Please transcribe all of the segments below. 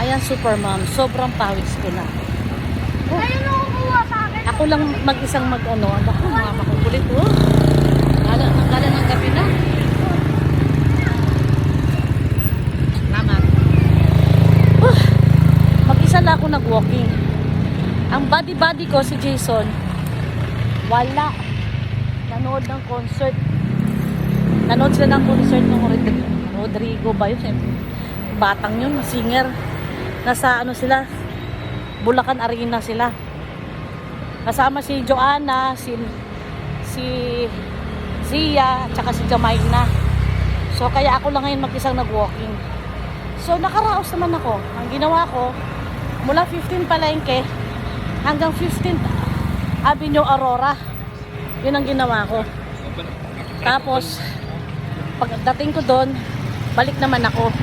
Ayan, super mom. Sobrang pawis ko na. Oh, Ayun ang kumuha sa akin. ako lang mag-isang mag-ano. Ako, mga makukulit. Oh. Kala ng gabi na. Salamat. Mag-isa lang ako nag-walking. Ang body ko si Jason, wala. Nanood ng concert. Nanood sila ng concert ng Rodrigo ba yun? Siyempre, batang yun, singer. Nasa ano sila, Bulacan Arena sila. Kasama si Joanna, si Zia, tsaka si Jamaina. So kaya ako lang ngayon mag-isang nag-walking. So nakaraos naman ako. Ang ginawa ko, mula 15 Palengke hanggang 15th Avenue Aurora. Yun ang ginawa ko. Tapos pagdating ko doon, balik naman ako.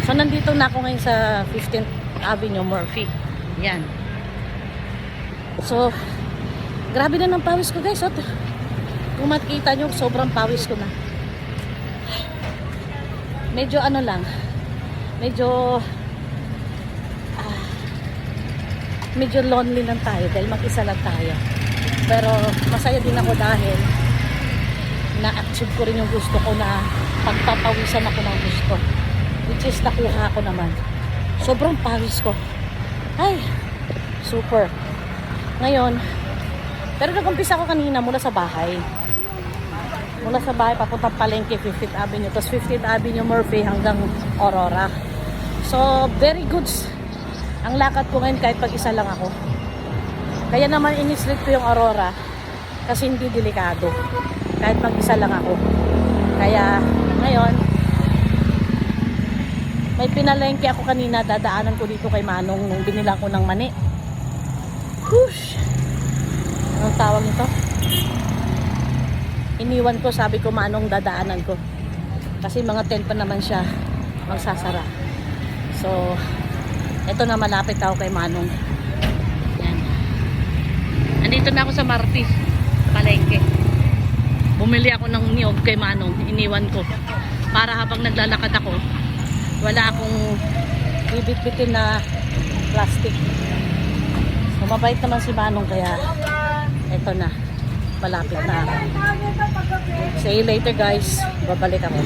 So nandito na ako ngayon sa 15th Avenue Murphy. Yan. So grabe na ng pawis ko, guys. Kung makikita nyo, sobrang pawis ko na. Medyo ano lang, medyo lonely lang tayo dahil mag-isa lang tayo. Pero masaya din ako dahil na-achieve ko rin yung gusto ko, na pagpapawisan ako ng gusto, which is nakuha ko naman. Sobrang pawis ko. Ay, super. Ngayon, pero nag-umpisa ko kanina mula sa bahay. Mula sa bahay papuntang Palengke, 15th Avenue. Tapos 15th Avenue Murphy hanggang Aurora. So, very good ang lakad ko ngayon kahit pag-isa lang ako. Kaya naman inislit ko yung Aurora kasi hindi delikado. Kahit mag-isa lang ako. Kaya, ngayon, may pinalengke ako kanina. Dadaanan ko dito kay Manong nung binilang ko ng mani. Whoosh! Anong tawag nito? Iniwan ko, sabi ko Manong dadaanan ko. Kasi mga 10 pa naman siya magsasara. So, eto na, malapit ako kay Manong. Yan. Andito na ako sa Martis, Palengke. Bumili ako ng niyog kay Manong. Iniwan ko. Para habang naglalakad ako, wala akong bibit-bitin na plastic. So, mabait naman si Manong, kaya eto na, malapit na ako. See you later, guys. Babalik ako.